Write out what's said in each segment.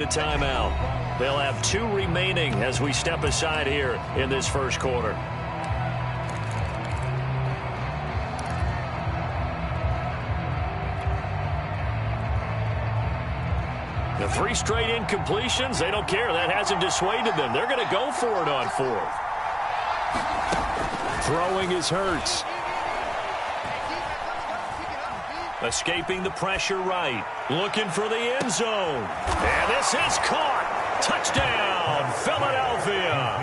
The timeout. They'll have 2 remaining as we step aside here in this first quarter. The 3 straight incompletions, they don't care. That hasn't dissuaded them. They're going to go for it on 4th. Throwing is Hurts. Escaping the pressure right. Looking for the end zone. And this is caught. Touchdown, Philadelphia.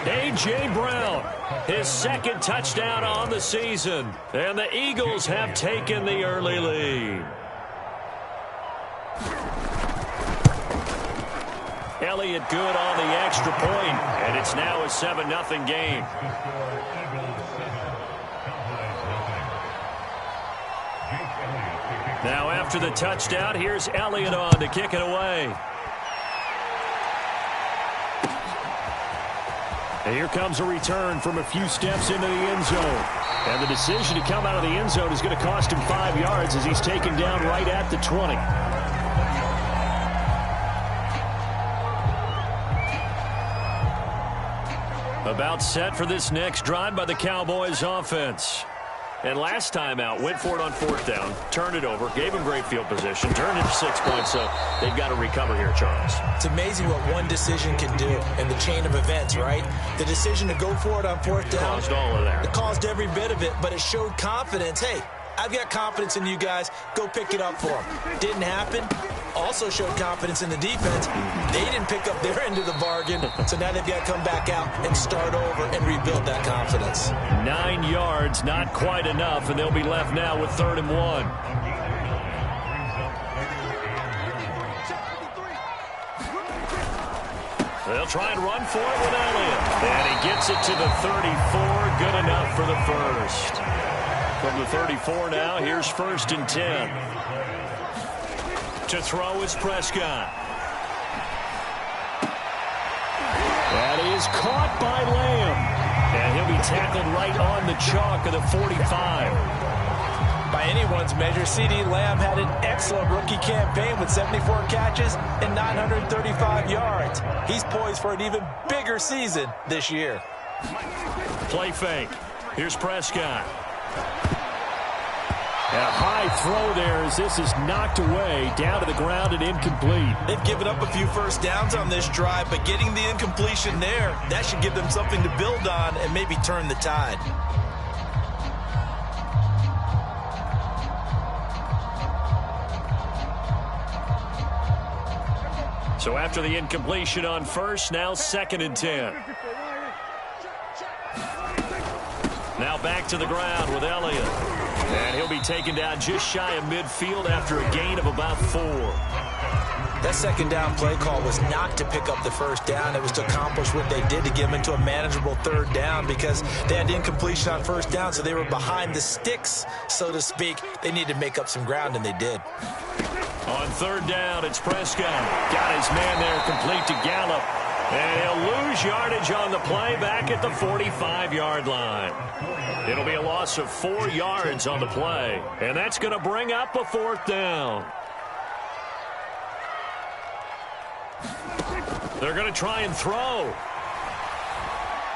A.J. Brown, his 2nd touchdown on the season. And the Eagles have taken the early lead. Elliott good on the extra point, and it's now a 7-0 game. Now after the touchdown, here's Elliott on to kick it away. And here comes a return from a few steps into the end zone. And the decision to come out of the end zone is going to cost him 5 yards as he's taken down right at the 20. About set for this next drive by the Cowboys offense. And last time out, went for it on 4th down, turned it over, gave him great field position, turned it to 6 points, so they've got to recover here, Charles. It's amazing what one decision can do in the chain of events, right? The decision to go for it on 4th down. Caused all of that. It caused every bit of it, but it showed confidence. Hey, I've got confidence in you guys. Go pick it up for them. Didn't happen. Also showed confidence in the defense. They didn't pick up their end of the bargain, so now they've got to come back out and start over and rebuild that confidence. 9 yards, not quite enough, and they'll be left now with 3rd and 1. They'll try and run for it with Elliott. And he gets it to the 34. Good enough for the first. From the 34 now, here's 1st and 10. To throw is Prescott. That is caught by Lamb. And he'll be tackled right on the chalk of the 45. By anyone's measure, CeeDee Lamb had an excellent rookie campaign with 74 catches and 935 yards. He's poised for an even bigger season this year. Play fake. Here's Prescott. A high throw there as this is knocked away, down to the ground and incomplete. They've given up a few first downs on this drive, but getting the incompletion there, that should give them something to build on and maybe turn the tide. So after the incompletion on 1st, now 2nd and 10. Now back to the ground with Elliott. And he'll be taken down just shy of midfield after a gain of about 4. That 2nd down play call was not to pick up the 1st down. It was to accomplish what they did to get them into a manageable 3rd down because they had incompletion on 1st down, so they were behind the sticks, so to speak. They needed to make up some ground, and they did. On 3rd down, it's Prescott. Got his man there complete to Gallup. And he'll lose yardage on the play back at the 45-yard line. It'll be a loss of 4 yards on the play. And that's going to bring up a 4th down. They're going to try and throw.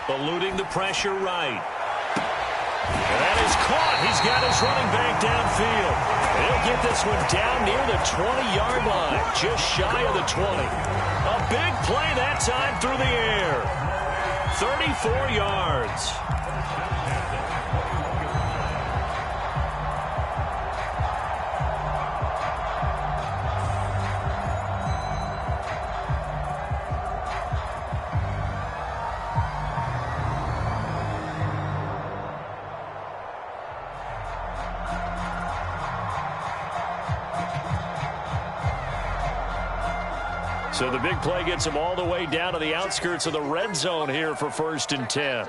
Eluding the pressure right. And that is caught. He's got his running back downfield. He'll get this one down near the 20-yard line, just shy of the 20. A big play that time through the air. 34 yards. So the big play gets him all the way down to the outskirts of the red zone here for 1st and 10.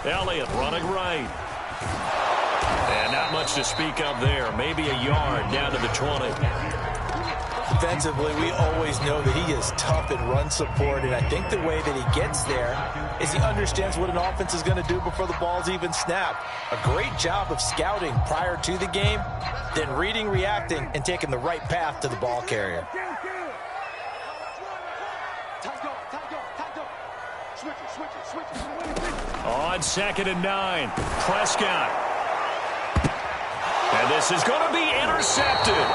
Elliott running right. And not much to speak of there. Maybe a yard down to the 20. defensively, we always know that he is tough in run support, and I think the way that he gets there is he understands what an offense is going to do before the ball's even snapped. A great job of scouting prior to the game, then reading, reacting, and taking the right path to the ball carrier. On 2nd and 9, Prescott. And this is going to be intercepted.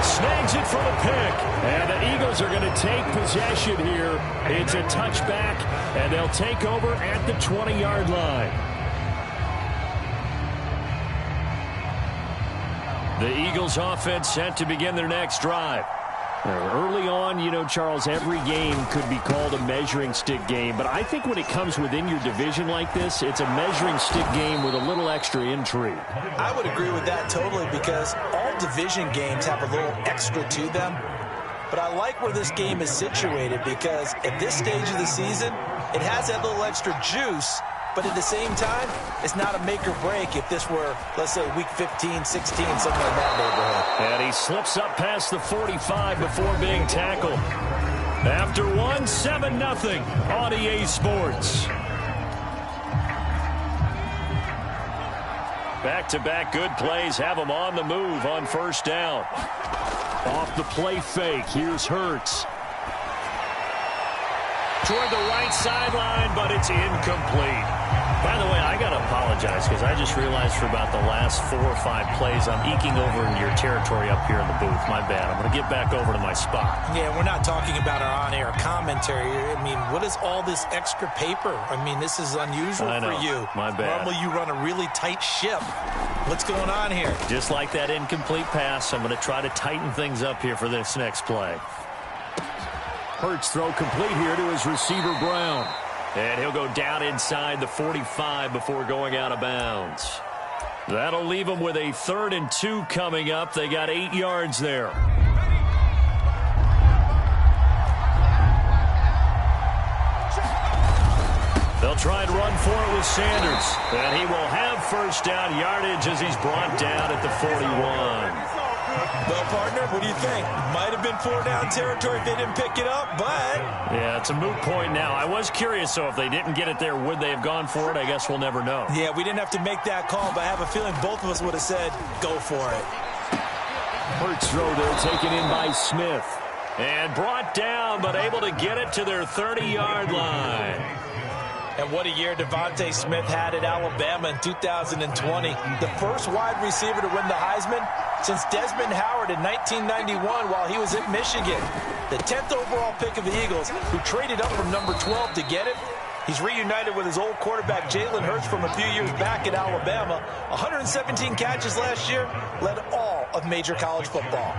Snags it for the pick. And the Eagles are going to take possession here. It's a touchback, and they'll take over at the 20-yard line. The Eagles offense set to begin their next drive. Early on, you know, Charles, every game could be called a measuring stick game. But I think when it comes within your division like this, it's a measuring stick game with a little extra intrigue. I would agree with that totally, because all division games have a little extra to them. But I like where this game is situated, because at this stage of the season, it has that little extra juice. But at the same time, it's not a make or break if this were, let's say, week 15, 16, something like that neighborhood. And he slips up past the 45 before being tackled. After one, 7-0 on EA Sports. Back-to-back good plays have him on the move on first down. Off the play fake, here's Hurts. Toward the right sideline, but it's incomplete. By the way, I got to apologize because I just realized for about the last 4 or 5 plays, I'm eking over in your territory up here in the booth. My bad. I'm going to get back over to my spot. Yeah, we're not talking about our on-air commentary. I mean, what is all this extra paper? I mean, this is unusual for you. My bad. Normally you run a really tight ship. What's going on here? Just like that incomplete pass, I'm going to try to tighten things up here for this next play. Hurts throw complete here to his receiver, Brown. And he'll go down inside the 45 before going out of bounds. That'll leave them with a 3rd and 2 coming up. They got 8 yards there. They'll try and run for it with Sanders. And he will have first down yardage as he's brought down at the 41. Well, partner, what do you think? Might have been 4-down territory if they didn't pick it up, but... Yeah, it's a moot point now. I was curious, so if they didn't get it there, would they have gone for it? I guess we'll never know. Yeah, we didn't have to make that call, but I have a feeling both of us would have said, go for it. Hurts throw there, taken in by Smith. And brought down, but able to get it to their 30-yard line. And what a year Devontae Smith had at Alabama in 2020. The first wide receiver to win the Heisman since Desmond Howard in 1991 while he was at Michigan. The 10th overall pick of the Eagles, who traded up from number 12 to get it. He's reunited with his old quarterback Jalen Hurts from a few years back at Alabama. 117 catches last year, led all of major college football.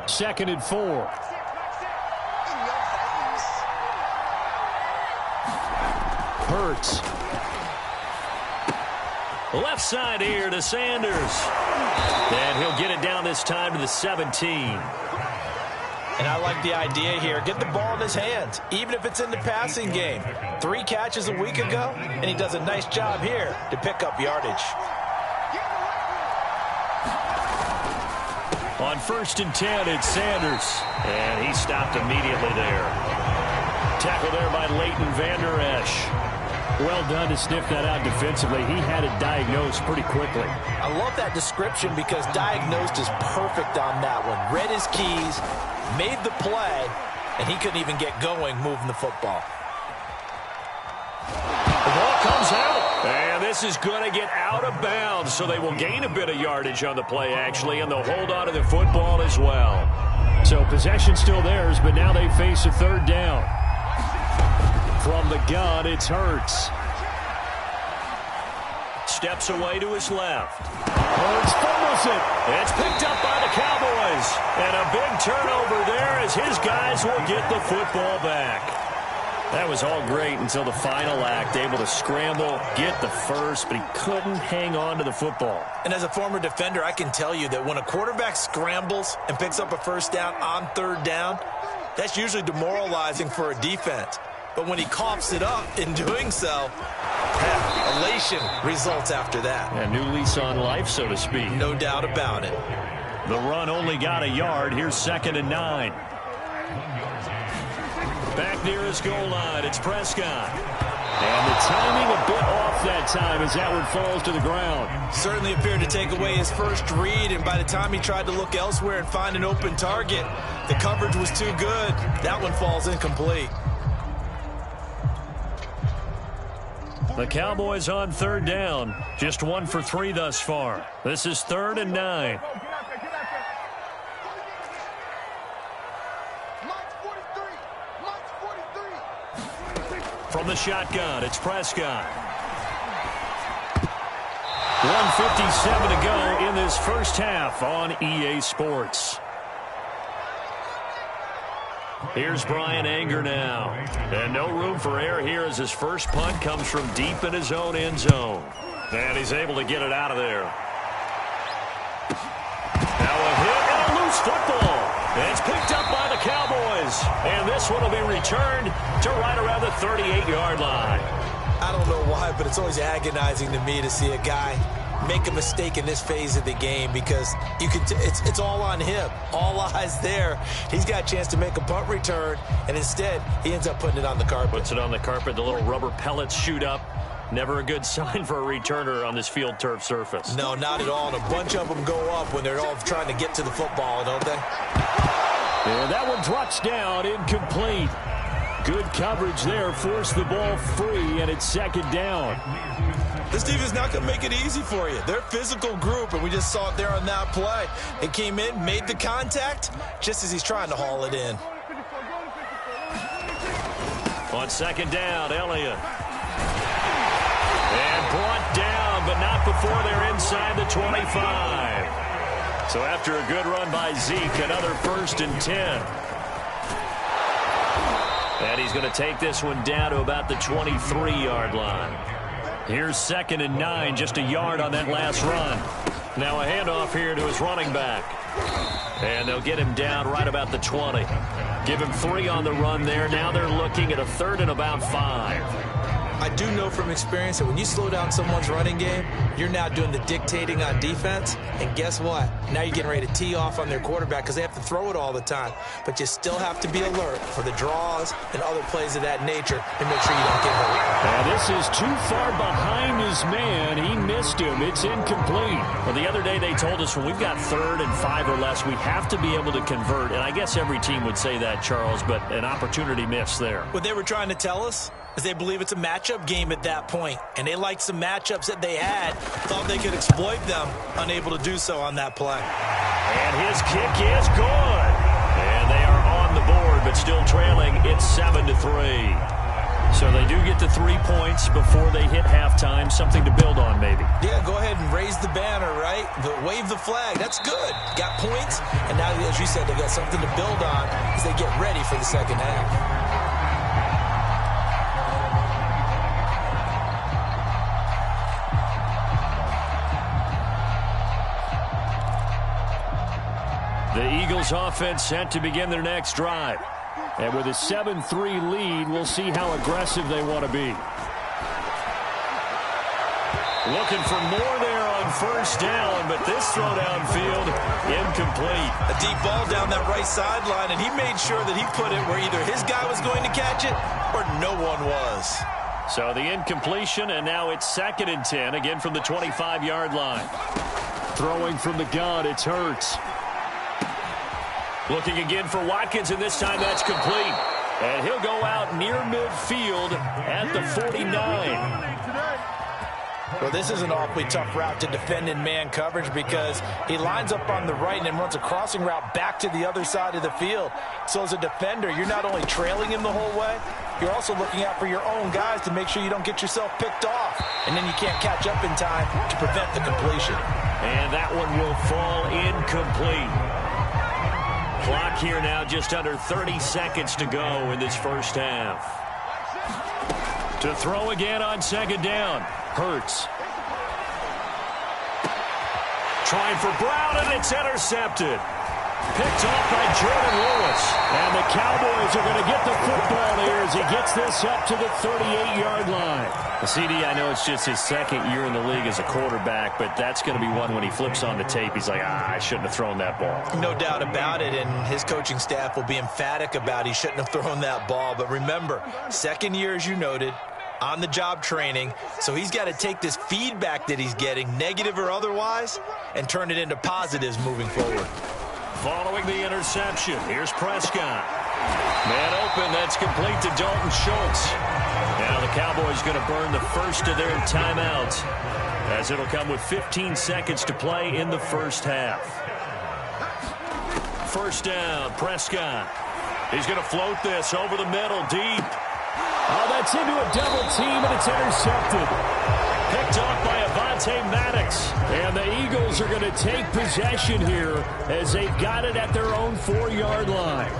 Second and 4. Hurts. Left side here to Sanders. And he'll get it down this time to the 17. And I like the idea here. Get the ball in his hands, even if it's in the passing game. 3 catches a week ago, and he does a nice job here to pick up yardage. On 1st and 10, it's Sanders. And he stopped immediately there. Tackle there by Leighton Vander Esch. Well done to sniff that out defensively. He had it diagnosed pretty quickly. I love that description because diagnosed is perfect on that one. Read his keys, made the play, and he couldn't even get going moving the football. The ball comes out, and this is going to get out of bounds, so they will gain a bit of yardage on the play, actually, and they'll hold on to the football as well. So possession still theirs, but now they face a 3rd down. From the gun, it's Hurts. Steps away to his left. Hurts fumbles it. It's picked up by the Cowboys. And a big turnover there as his guys will get the football back. That was all great until the final act, able to scramble, get the first, but he couldn't hang on to the football. And as a former defender, I can tell you that when a quarterback scrambles and picks up a first down on 3rd down, that's usually demoralizing for a defense. But when he coughs it up in doing so, Yeah, elation results after that. A new lease on life, so to speak. No doubt about it. The run only got a yard. Here's 2nd and 9. Back near his goal line, it's Prescott. And the timing a bit off that time as that one falls to the ground. Certainly appeared to take away his first read, and by the time he tried to look elsewhere and find an open target, the coverage was too good. That one falls incomplete. The Cowboys on 3rd down. Just 1 for 3 thus far. This is 3rd and 9. From the shotgun, it's Prescott. 1:57 to go in this first half on EA Sports. Here's Bryan Anger now. And no room for error here as his first punt comes from deep in his own end zone. And he's able to get it out of there. Now a hit and a loose football. And it's picked up by the Cowboys. And this one will be returned to right around the 38-yard line. I don't know why, but it's always agonizing to me to see a guy make a mistake in this phase of the game because it's all on him. All eyes there. He's got a chance to make a punt return, and instead he ends up putting it on the carpet. Puts it on the carpet. The little rubber pellets shoot up. Never a good sign for a returner on this field turf surface. No, not at all. And a bunch of them go up when they're all trying to get to the football, don't they? And that one drops down, incomplete. Good coverage there, forced the ball free, and it's 2nd down. This defense is not going to make it easy for you. They're a physical group, and we just saw it there on that play. It came in, made the contact, just as he's trying to haul it in. On 2nd down, Elliott. And brought down, but not before they're inside the 25. So after a good run by Zeke, another 1st and 10. And he's going to take this one down to about the 23-yard line. Here's 2nd and 9, just a yard on that last run. Now a handoff here to his running back. And they'll get him down right about the 20. Give him 3 on the run there. Now they're looking at a 3rd and about 5. I do know from experience that when you slow down someone's running game, you're now doing the dictating on defense. And guess what? Now you're getting ready to tee off on their quarterback because they have to throw it all the time. But you still have to be alert for the draws and other plays of that nature and make sure you don't get hurt. Now this is too far behind his man. He missed him. It's incomplete. Well, the other day they told us when we've got 3rd and 5 or less, we have to be able to convert. And I guess every team would say that, Charles, but an opportunity missed there. What they were trying to tell us is they believe it's a matchup game at that point, and they liked some matchups that they had, thought they could exploit them, unable to do so on that play. And his kick is good. And they are on the board, but still trailing. It's 7-3. So they do get to 3 points before they hit halftime, something to build on maybe. Yeah, go ahead and raise the banner, right? Wave the flag. That's good. Got points, and now, as you said, they've got something to build on as they get ready for the second half. The Eagles offense set to begin their next drive. And with a 7-3 lead, we'll see how aggressive they want to be. Looking for more there on 1st down, but this throw downfield, incomplete. A deep ball down that right sideline, and he made sure that he put it where either his guy was going to catch it or no one was. So the incompletion, and now it's 2nd and 10, again from the 25-yard line. Throwing from the gun, it's Hurts. Looking again for Watkins, and this time that's complete. And he'll go out near midfield at the 49. Well, this is an awfully tough route to defend in man coverage because he lines up on the right and then runs a crossing route back to the other side of the field. So as a defender, you're not only trailing him the whole way, you're also looking out for your own guys to make sure you don't get yourself picked off. And then you can't catch up in time to prevent the completion. And that one will fall incomplete. Clock here now just under 30 seconds to go in this first half. To throw again on 2nd down. Hurts. Trying for Brown, and it's intercepted. Picked off by Jordan Lewis. And the Cowboys are going to get the football here as he gets this up to the 38-yard line. CD, I know it's just his second year in the league as a quarterback, but that's going to be one when he flips on the tape, he's like, I shouldn't have thrown that ball. No doubt about it, and his coaching staff will be emphatic about he shouldn't have thrown that ball. But remember, second year, as you noted, on-the-job training, so he's got to take this feedback that he's getting, negative or otherwise, and turn it into positives moving forward. Following the interception, here's Prescott. Man open, that's complete to Dalton Schultz. Now the Cowboys going to burn the first of their timeouts as it'll come with 15 seconds to play in the first half. First down, Prescott. He's going to float this over the middle, deep. Oh, that's into a double team, and it's intercepted. Picked off by Avonte Maddox. And the Eagles are going to take possession here as they've got it at their own 4-yard line.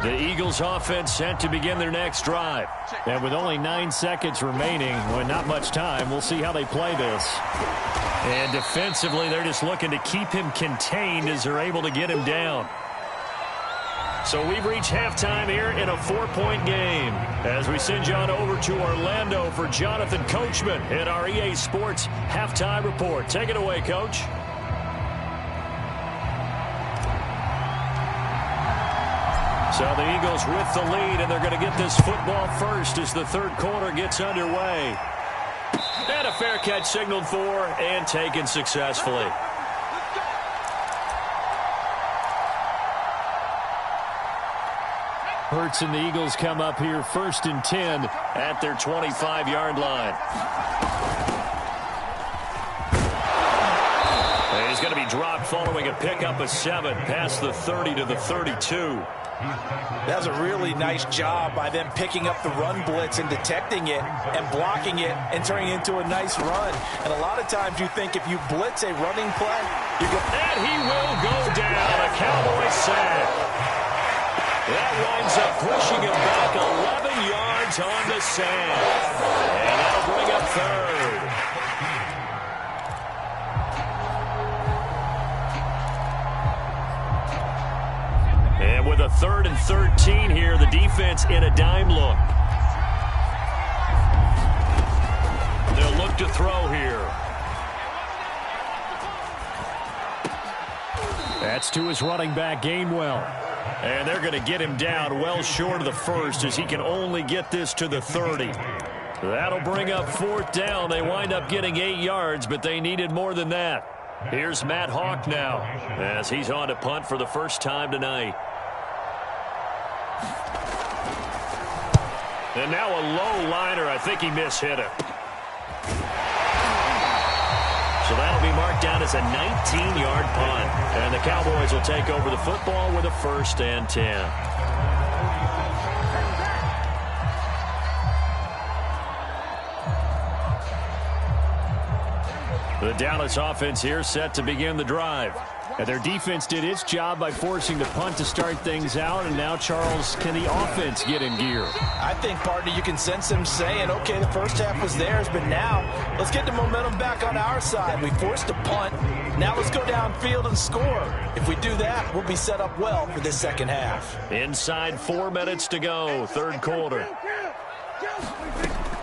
The Eagles offense set to begin their next drive. And with only 9 seconds remaining, when not much time, we'll see how they play this. And defensively, they're just looking to keep him contained as they're able to get him down. So we've reached halftime here in a 4-point game as we send you on over to Orlando for Jonathan Coachman in our EA Sports Halftime Report. Take it away, Coach. So the Eagles with the lead, and they're going to get this football first as the third quarter gets underway. And a fair catch signaled for and taken successfully. Hurts and the Eagles come up here 1st and 10 at their 25-yard line. And he's going to be dropped following a pickup of 7 past the 30 to the 32. That was a really nice job by them picking up the run blitz and detecting it and blocking it and turning it into a nice run. And a lot of times you think if you blitz a running play, you go. And he will go down. A Cowboy sack. That winds up pushing him back 11 yards on the sand. And that'll bring up third. And with a 3rd and 13 here, the defense in a dime look. They'll look to throw here. That's to his running back, Gainwell. And they're going to get him down well short of the first as he can only get this to the 30. That'll bring up 4th down. They wind up getting 8 yards, but they needed more than that. Here's Matt Hawk now as he's on to punt for the first time tonight. And now a low liner. I think he mishit it. So that'll be marked down as a 19-yard punt. And the Cowboys will take over the football with a 1st and 10. The Dallas offense here set to begin the drive. And their defense did its job by forcing the punt to start things out. And now, Charles, can the offense get in gear? I think, partner, you can sense them saying, okay, the first half was theirs, but now let's get the momentum back on our side. We forced a punt. Now let's go downfield and score. If we do that, we'll be set up well for this second half. Inside 4 minutes to go, third quarter.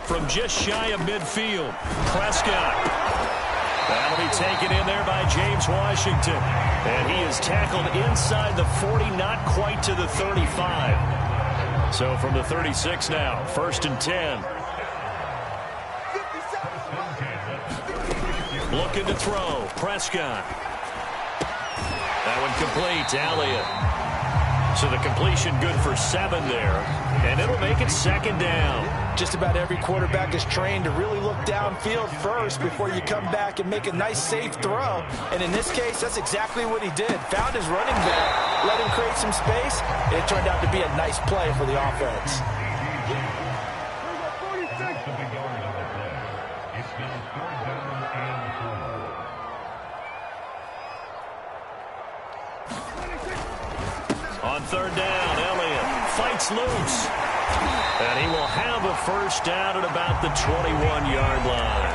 From just shy of midfield, Prescott. That'll be taken in there by James Washington. And he is tackled inside the 40, not quite to the 35. So from the 36 now, 1st and 10. Looking to throw, Prescott. That one complete to Elliott. So the completion good for 7 there. And it'll make it 2nd down. Just about every quarterback is trained to really look downfield first before you come back and make a nice, safe throw. And in this case, that's exactly what he did. Found his running back, let him create some space, and it turned out to be a nice play for the offense. On 3rd down, Elliott fights loose. And he will have a 1st down at about the 21-yard line.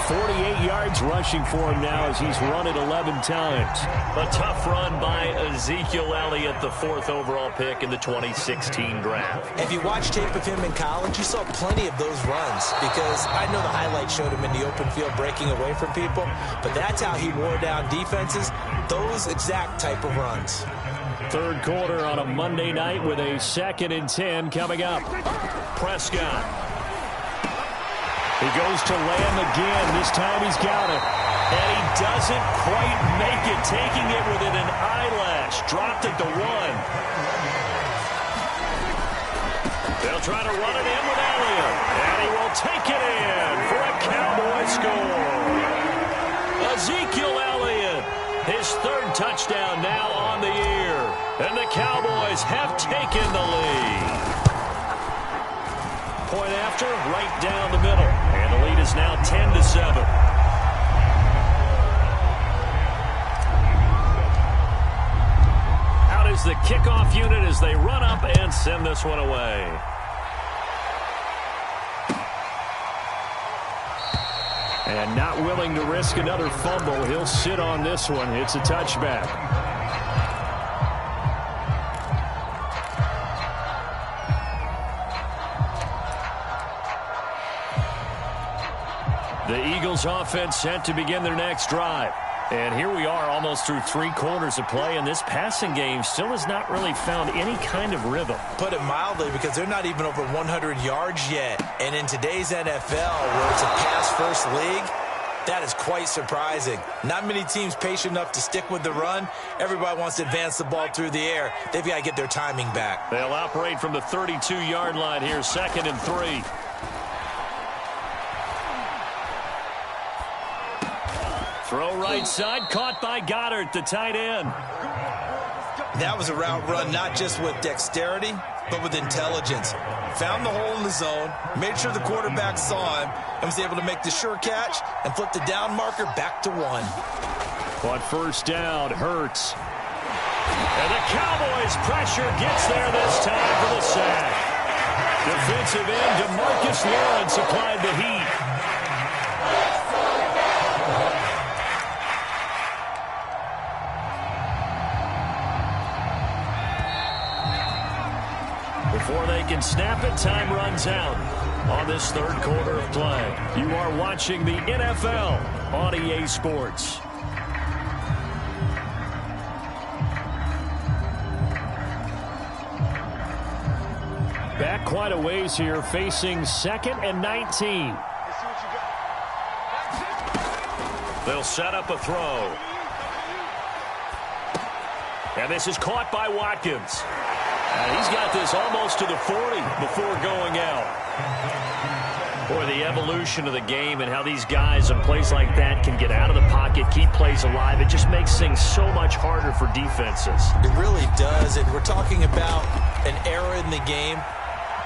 48 yards rushing for him now as he's run it 11 times. A tough run by Ezekiel Elliott, the 4th overall pick in the 2016 draft. If you watch tape of him in college, you saw plenty of those runs because I know the highlights showed him in the open field breaking away from people, but that's how he wore down defenses, those exact type of runs. Third quarter on a Monday night with a 2nd and 10 coming up. Prescott. He goes to Lamb again. This time he's got it. And he doesn't quite make it, taking it within an eyelash. Dropped it to 1. They'll try to run it in with Elliott. And he will take it in for a Cowboy score. Ezekiel Elliott, his 3rd touchdown now on the year. And the Cowboys have taken the lead. Point after, right down the middle. And the lead is now 10-7. Out is the kickoff unit as they run up and send this one away. And not willing to risk another fumble. He'll sit on this one. It's a touchback. The Eagles offense set to begin their next drive. And here we are almost through 3 quarters of play, and this passing game still has not really found any kind of rhythm. Put it mildly, because they're not even over 100 yards yet. And in today's NFL, where it's a pass-first league, that is quite surprising. Not many teams patient enough to stick with the run. Everybody wants to advance the ball through the air. They've got to get their timing back. They'll operate from the 32-yard line here, 2nd and 3. Throw right side, caught by Goddard, the tight end. That was a route run not just with dexterity, but with intelligence. Found the hole in the zone, made sure the quarterback saw him, and was able to make the sure catch and flip the down marker back to 1. On first down, Hurts. And the Cowboys' pressure gets there this time for the sack. Defensive end DeMarcus Lawrence applied the heat. Before they can snap it, time runs out on this 3rd quarter of play. You are watching the NFL on EA Sports. Back quite a ways here, facing 2nd and 19. They'll set up a throw. And this is caught by Watkins. And he's got this almost to the 40 before going out. Boy, the evolution of the game and how these guys on plays like that can get out of the pocket, keep plays alive, it just makes things so much harder for defenses. It really does, and we're talking about an era in the game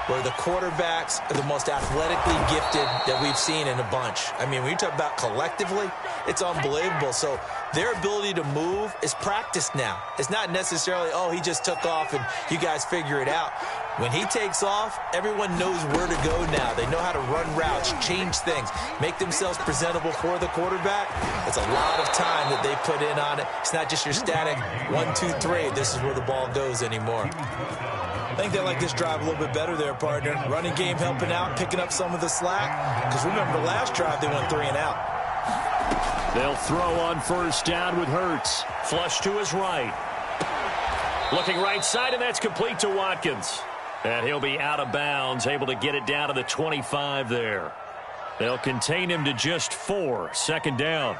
where the quarterbacks are the most athletically gifted that we've seen in a bunch. I mean, when you talk about collectively, it's unbelievable. So their ability to move is practiced now. It's not necessarily, oh, he just took off and you guys figure it out. When he takes off, everyone knows where to go now. They know how to run routes, change things, make themselves presentable for the quarterback. It's a lot of time that they put in on it. It's not just your static 1, 2, 3. This is where the ball goes anymore. I think they like this drive a little bit better there, partner. Running game helping out, picking up some of the slack. Because remember, the last drive they went 3 and out. They'll throw on first down with Hurts. Flush to his right. Looking right side, and that's complete to Watkins. And he'll be out of bounds, able to get it down to the 25 there. They'll contain him to just 4, 2nd down.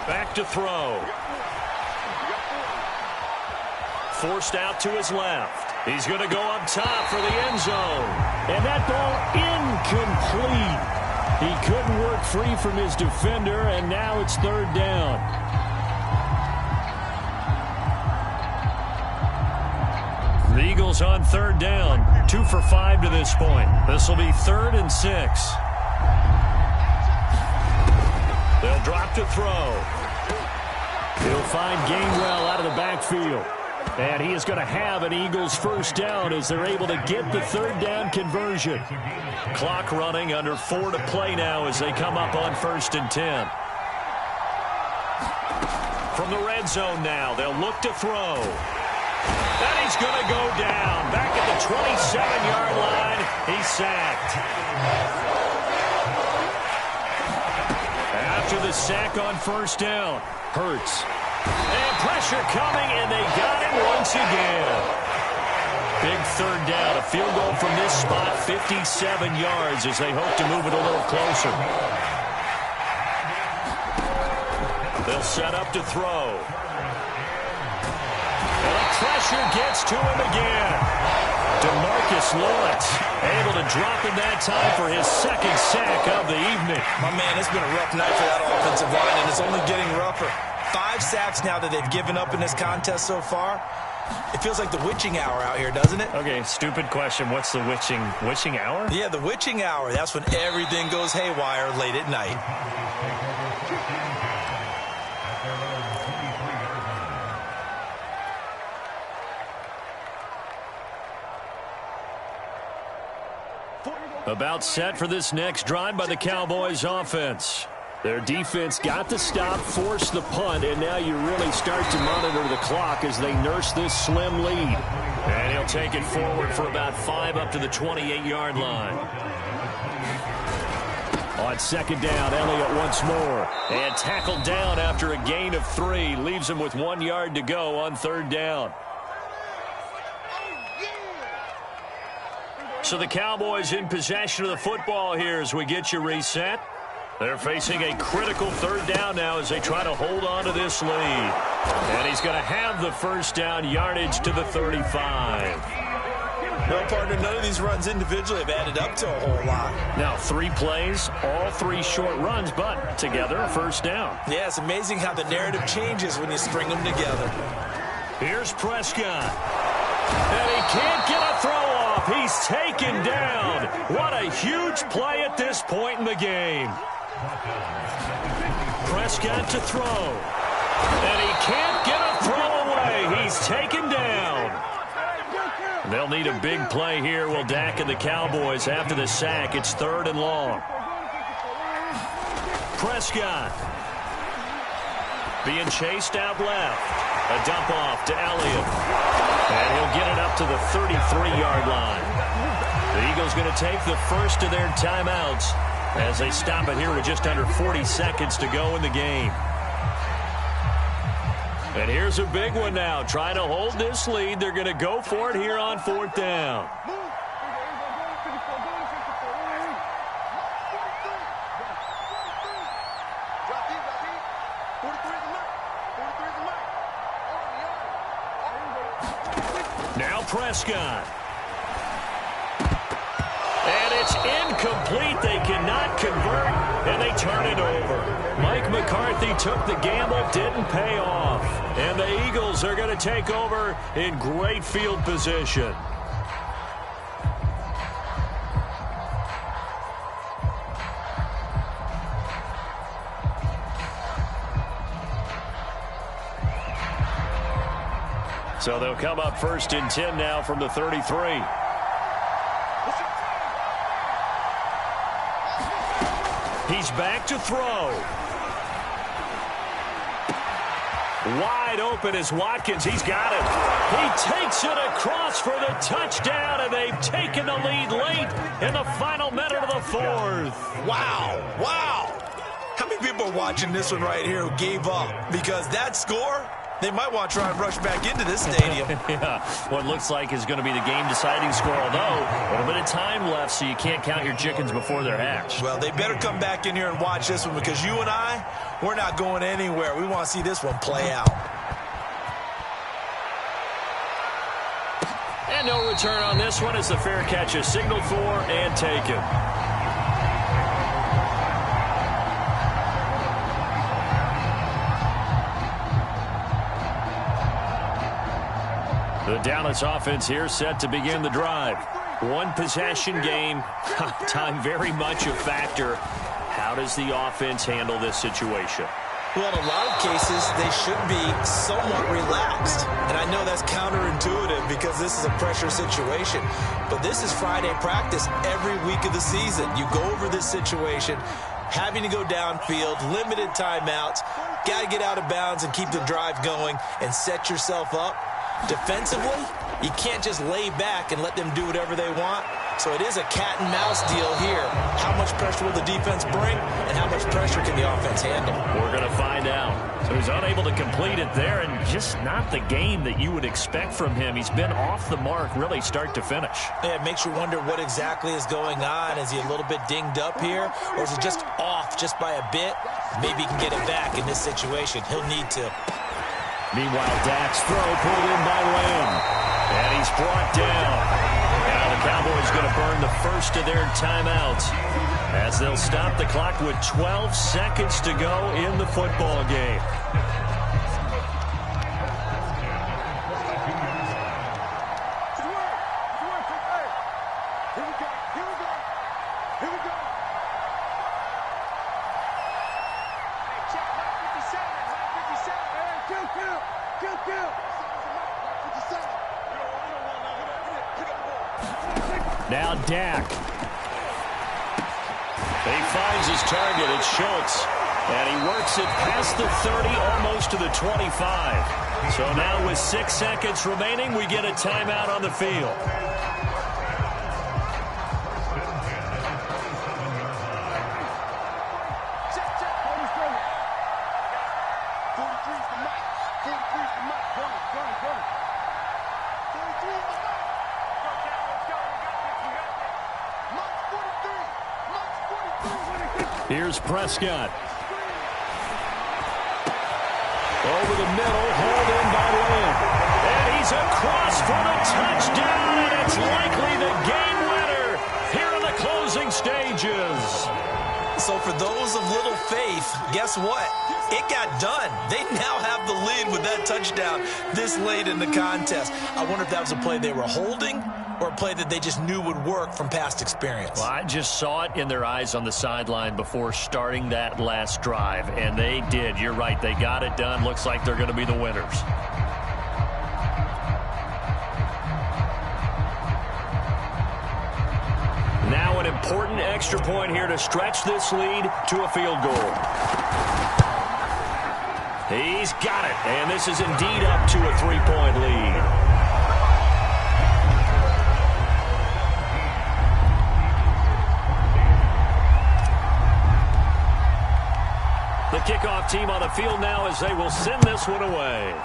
Back to throw. Forced out to his left. He's going to go up top for the end zone. And that ball incomplete. He couldn't work free from his defender, and now it's 3rd down. The Eagles on 3rd down. 2 for 5 to this point. This will be 3rd and 6. They'll drop to throw. He'll find Gainwell out of the backfield. And he is going to have an Eagles first down as they're able to get the third down conversion. Clock running, under 4 to play now as they come up on 1st and 10. From the red zone now, they'll look to throw. And he's going to go down. Back at the 27-yard line, he's sacked. After the sack on 1st down, Hurts. And pressure coming, and they got him once again. Big third down, a field goal from this spot, 57 yards as they hope to move it a little closer. They'll set up to throw. And the pressure gets to him again. DeMarcus Lawrence able to drop in that time for his second sack of the evening. My man, it's been a rough night for that offensive line, and it's only getting rougher. 5 sacks now that they've given up in this contest so far. It feels like the witching hour out here, doesn't it? Okay, stupid question. What's the witching hour? Yeah, the witching hour. That's when everything goes haywire late at night. About set for this next drive by the Cowboys offense. Their defense got the stop, forced the punt, and now you really start to monitor the clock as they nurse this slim lead. And he'll take it forward for about 5 up to the 28-yard line. On 2nd down, Elliott once more. And tackled down after a gain of 3. Leaves him with 1 yard to go on 3rd down. So the Cowboys in possession of the football here as we get you reset. They're facing a critical 3rd down now as they try to hold on to this lead. And he's going to have the first down, yardage to the 35. Well, partner, none of these runs individually have added up to a whole lot. Now 3 plays, all 3 short runs, but together a first down. Yeah, it's amazing how the narrative changes when you string them together. Here's Prescott. And he can't get a throw off. He's taken down. What a huge play at this point in the game. Prescott to throw. And he can't get a throw away. He's taken down. They'll need a big play here. Will Dak and the Cowboys after the sack. It's 3rd and long. Prescott being chased out left. A dump off to Elliott. And he'll get it up to the 33-yard line. The Eagles going to take the first of their timeouts as they stop it here with just under 40 seconds to go in the game. And here's a big one now. Trying to hold this lead. They're going to go for it here on 4th down. Now Prescott. And it's incomplete. They cannot convert, and they turn it over. Mike McCarthy took the gamble, didn't pay off. And the Eagles are going to take over in great field position. So they'll come up 1st and 10 now from the 33. He's back to throw. Wide open is Watkins. He's got it. He takes it across for the touchdown, and they've taken the lead late in the final minute of the 4th. Wow. Wow. How many people are watching this one right here who gave up? Because that score, they might want to try and rush back into this stadium. Yeah, what looks like is going to be the game-deciding score, although a little bit of time left, so you can't count your chickens before they're hatched. Well, they better come back in here and watch this one because you and I, we're not going anywhere. We want to see this one play out. And no return on this one as the fair catch is signaled for and taken. The Dallas offense here set to begin the drive. One possession game. Time very much a factor. How does the offense handle this situation? Well, in a lot of cases, they should be somewhat relaxed. And I know that's counterintuitive because this is a pressure situation. But this is Friday practice every week of the season. You go over this situation, having to go downfield, limited timeouts, got to get out of bounds and keep the drive going and set yourself up. Defensively, you can't just lay back and let them do whatever they want. So it is a cat and mouse deal here. How much pressure will the defense bring, and how much pressure can the offense handle? We're going to find out. So he's unable to complete it there, and just not the game that you would expect from him. He's been off the mark really start to finish. Yeah, it makes you wonder what exactly is going on. Is he a little bit dinged up here, or is he just off just by a bit? Maybe he can get it back in this situation. He'll need to. Meanwhile, Dak's throw pulled in by Lamb, and he's brought down. Now the Cowboys going to burn the first of their timeouts as they'll stop the clock with 12 seconds to go in the football game. Now Dak. He finds his target. It's Schultz. And he works it past the 30, almost to the 25. So now with 6 seconds remaining, we get a timeout on the field. Here's Prescott. Over the middle, hauled in by Lamb. And he's across for the touchdown, and it's likely the game winner here in the closing stages. So for those of little faith, guess what? It got done. They now have the lead with that touchdown this late in the contest. I wonder if that was a play they were holding or a play that they just knew would work from past experience. Well, I just saw it in their eyes on the sideline before starting that last drive, and they did. You're right. They got it done. Looks like they're going to be the winners. Now an important extra point here to stretch this lead to a field goal. He's got it, and this is indeed up to a 3-point lead. The kickoff team on the field now as they will send this one away.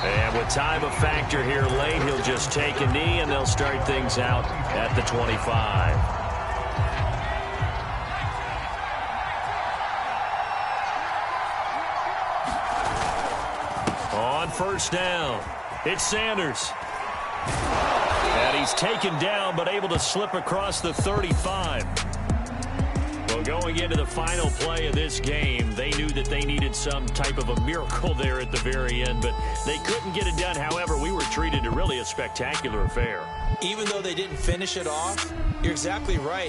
And with time a factor here late, he'll just take a knee, and they'll start things out at the 25. On first down, it's Sanders. And he's taken down, but able to slip across the 35. Well, going into the final play of this game, they knew that they needed some type of a miracle there at the very end, but they couldn't get it done. However, we were treated to really a spectacular affair. Even though they didn't finish it off, you're exactly right.